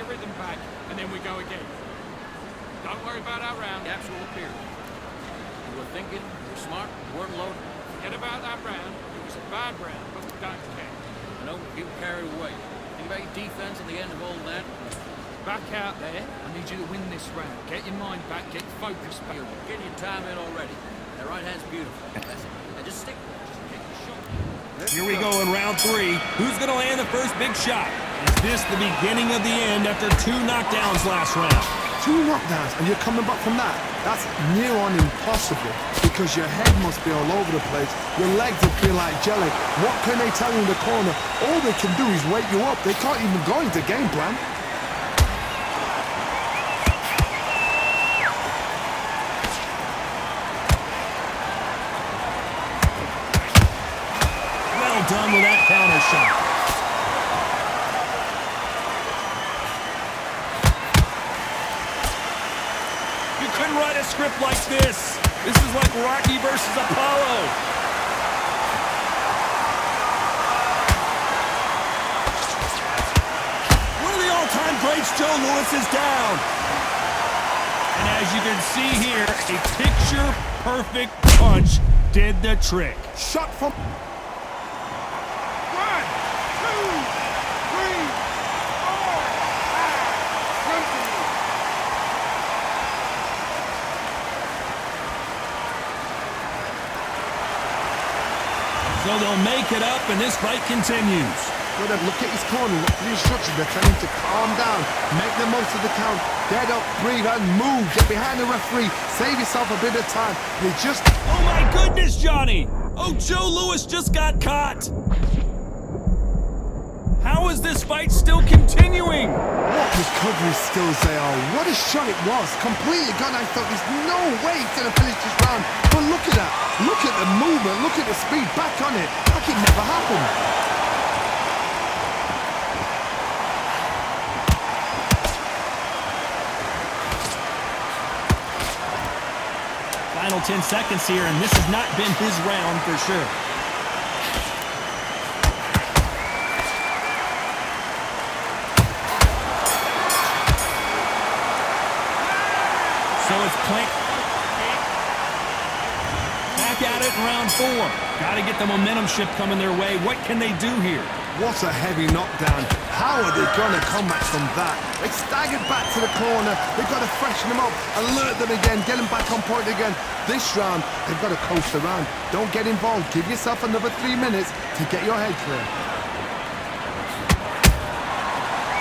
your rhythm back, and then we go again. Don't worry about our round. The actual period. You were thinking, you were smart, you weren't loaded. Forget about that round. It was a bad round, but we don't care. I know people carried away. Think about your defense at the end of all that. Back out there. I need you to win this round. Get your mind back. Get focused back. You're getting your time in already. That right hand's beautiful. That's it. Now just stick. Just take your shot. Here we go in round 3. Who's going to land the first big shot? Is this the beginning of the end after 2 knockdowns last round? 2 knockdowns and you're coming back from that? That's near on impossible because your head must be all over the place. Your legs will feel like jelly. What can they tell you in the corner? All they can do is wake you up. They can't even go into game plan. Well done with that counter shot. Couldn't write a script like this. This is like Rocky versus Apollo. One of the all-time greats, Joe Louis, is down. And as you can see here, a picture-perfect punch did the trick. Shot from... 1, 2, 3, 4, 5, 20. So they'll make it up, and this fight continues. Well, then look at his corner, look at the instructions. They're telling him to calm down, make the most of the count, get up, breathe, and move. Get behind the referee, save yourself a bit of time. They just... Oh my goodness, Johnny! Oh, Joe Louis just got caught! How is this fight still continuing? What recovery skills they are. What a shot it was. Completely gone. I thought there's no way he's going to finish this round. But look at that. Look at the movement. Look at the speed. Back on it. Like it never happened. Final 10 seconds here, and this has not been his round for sure. So it's Plank back at it in round 4. Got to get the momentum shift coming their way. What can they do here? What a heavy knockdown. How are they going to come back from that? They staggered back to the corner. They've got to freshen them up, alert them again, get them back on point again. This round, they've got to coast around. Don't get involved. Give yourself another 3 minutes to get your head clear.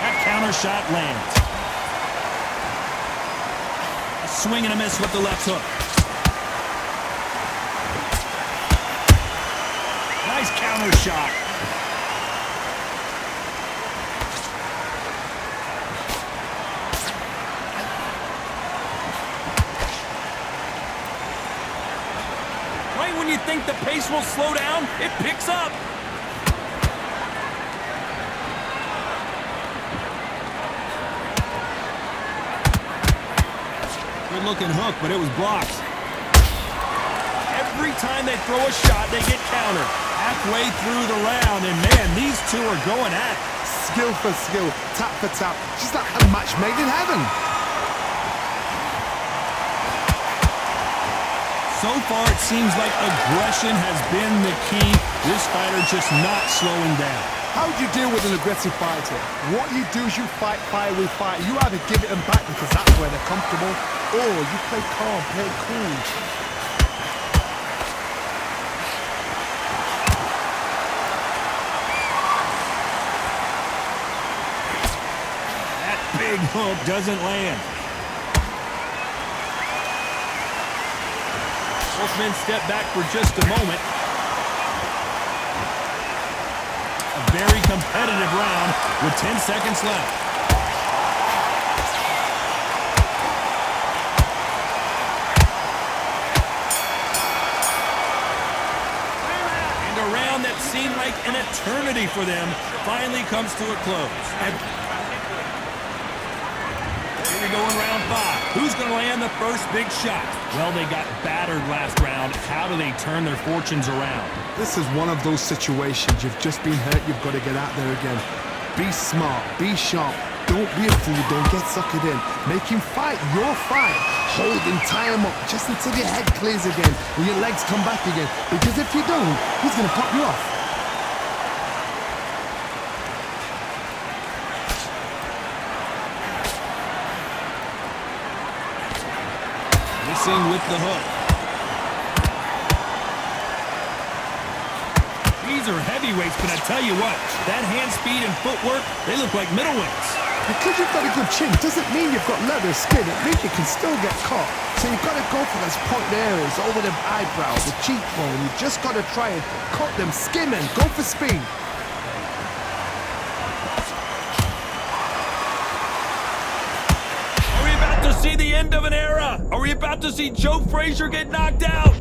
That counter shot lands. A swing and a miss with the left hook. Nice counter shot. Right when you think the pace will slow down, it picks up. Good looking hook, but it was blocked. Every time they throw a shot, they get countered. Halfway through the round, and man, these two are going at it. Skill for skill, tap for tap. Just like a match made in heaven. So far, it seems like aggression has been the key. This fighter just not slowing down. How do you deal with an aggressive fighter? What you do is you fight fire with fire. You either give it them back because that's where they're comfortable, or you play calm, play cool. That big hook doesn't land. Both men step back for just a moment. A very competitive round with 10 seconds left. And a round that seemed like an eternity for them finally comes to a close. Here we go in round 5. Who's going to land the first big shot? Well, they got battered last round. How do they turn their fortunes around? This is one of those situations. You've just been hurt. You've got to get out there again. Be smart. Be sharp. Don't be a fool, don't get suckered in. Make him fight your fight. Hold him, tie him up, just until your head clears again and your legs come back again. Because if you don't, he's gonna pop you off. Missing with the hook. These are heavyweights, but I tell you what, that hand speed and footwork, they look like middleweights. Because you've got a good chin doesn't mean you've got leather skin. It means you can still get caught. So you've got to go for those point areas, over the eyebrow, the cheekbone. You've just got to try and cut them, skim and go for speed. Are we about to see the end of an era? Are we about to see Joe Frazier get knocked out?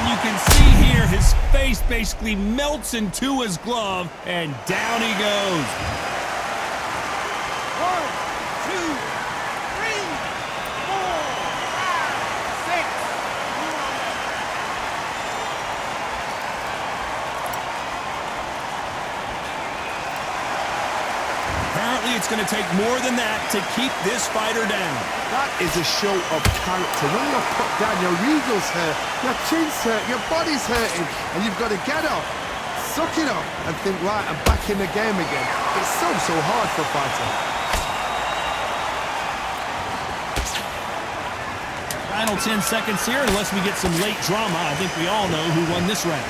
You can see here his face basically melts into his glove, and down he goes. 1, 2, 3, 4, 5, 6. Apparently it's going to take more than that to keep this fighter down. That is a show of character. When you're put down, your eagle's hurt, your chin's hurt, your body's hurting, and you've got to get up, suck it up, and think, right, I'm back in the game again. It's so hard for a fighter. Final 10 seconds here, unless we get some late drama. I think we all know who won this round.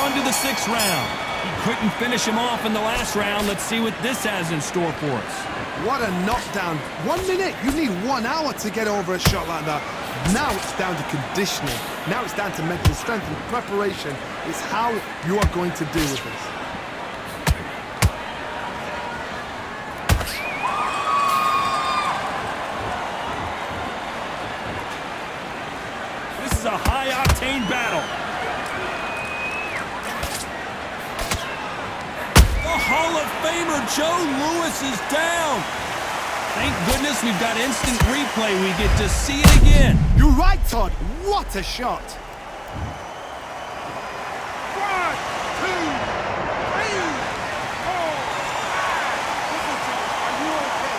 On to the 6th round. He couldn't finish him off in the last round. Let's see what this has in store for us. What a knockdown. 1 minute. You need 1 hour to get over a shot like that. Now it's down to conditioning. Now it's down to mental strength and preparation. It's how you are going to deal with this. This is a high-octane battle. The Hall of Famer Joe Louis is down. Thank goodness we've got instant replay. We get to see it again. You're right, Todd. What a shot. 1, 2, 3, 4, 5. Listen, Joe, are you okay?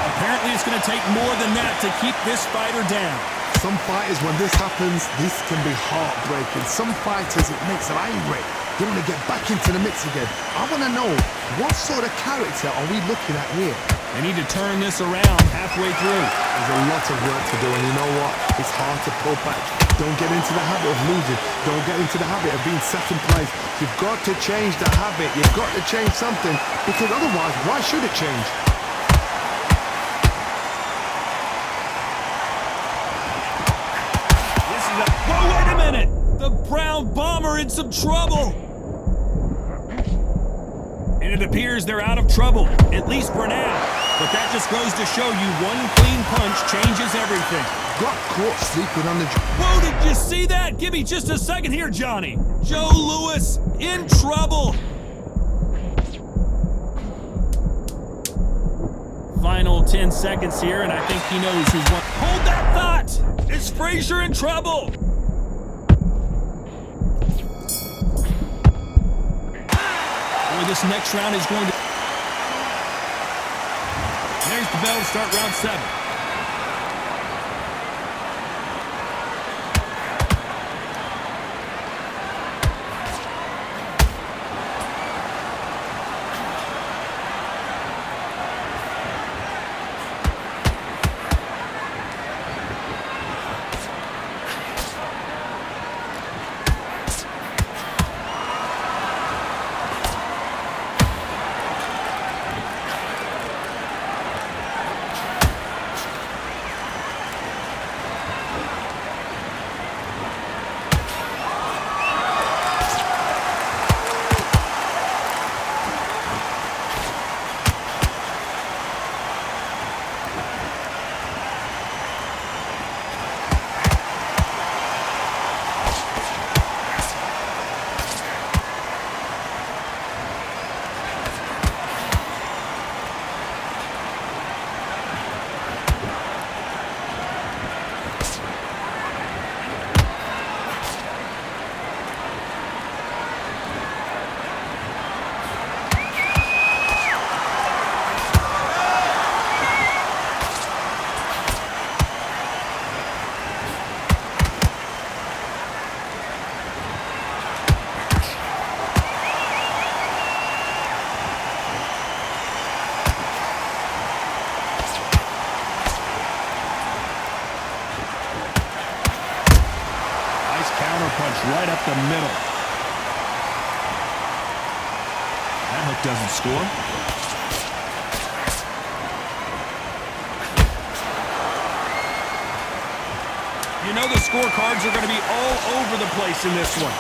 Apparently it's going to take more than that to keep this fighter down. Some fighters, when this happens, this can be heartbreaking. Some fighters, it makes them angry. They want to get back into the mix again. I want to know, what sort of character are we looking at here? They need to turn this around halfway through. There's a lot of work to do, and you know what? It's hard to pull back. Don't get into the habit of losing. Don't get into the habit of being second place. You've got to change the habit. You've got to change something, because otherwise, why should it change? Whoa, wait a minute! The Brown Bomber in some trouble! And it appears they're out of trouble, at least for now. But that just goes to show you one clean punch changes everything. Got caught sleeping on the... Whoa, did you see that? Give me just a second here, Johnny. Joe Louis in trouble. Final 10 seconds here, and I think he knows who's won. Hold that thought! Is Frazier in trouble? Boy, this next round is going to... There's the bell to start round 7. Nice counter punch right up the middle. That hook doesn't score. You know the scorecards are going to be all over the place in this one.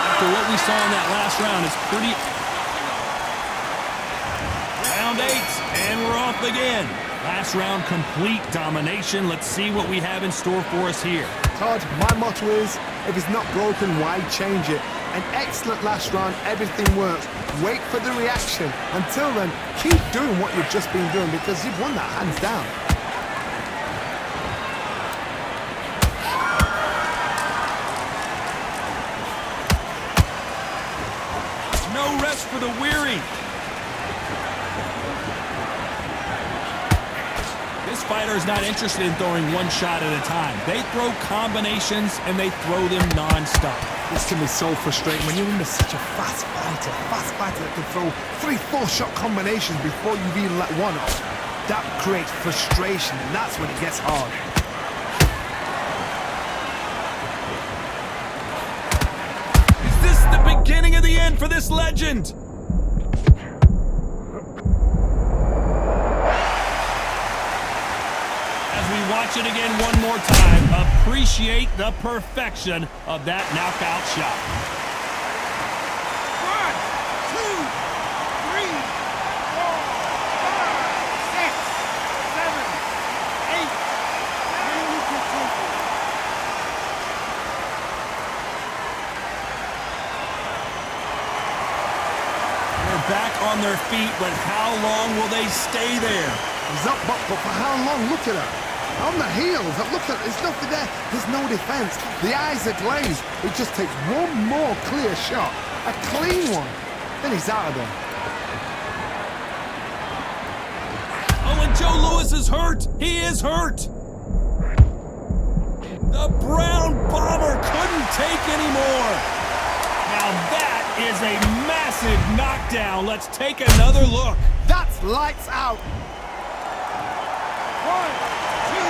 After what we saw in that last round, it's pretty... Round 8, and we're off again. Last round, complete domination. Let's see what we have in store for us here. Todd, my motto is, if it's not broken, why change it? An excellent last round, everything works. Wait for the reaction. Until then, keep doing what you've just been doing because you've won that hands down. No rest for the weary. This fighter is not interested in throwing one shot at a time. They throw combinations and they throw them non-stop. This can be so frustrating when you're under such a fast fighter that can throw 3-4 shot combinations before you've even let one off. That creates frustration, and that's when it gets hard. Is this the beginning of the end for this legend? Watch it again one more time. Appreciate the perfection of that knockout shot. 1, 2, 3, 4, 5, 6, 7, 8. They're back on their feet, but how long will they stay there? He's up, but for how long? Look at her. On the heels, look at, there's nothing there. There's no defense. The eyes are glazed. It just takes one more clear shot, a clean one. Then he's out of there. Oh, and Joe Louis is hurt. He is hurt. The Brown Bomber couldn't take anymore. Now that is a massive knockdown. Let's take another look. That's lights out. 1, 2, 3, 4,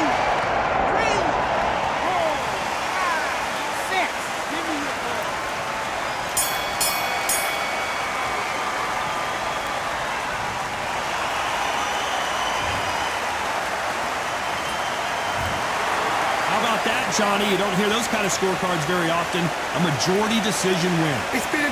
5, 6. Give me your ball. How about that, Johnny? You don't hear those kind of scorecards very often. A majority decision win. It's been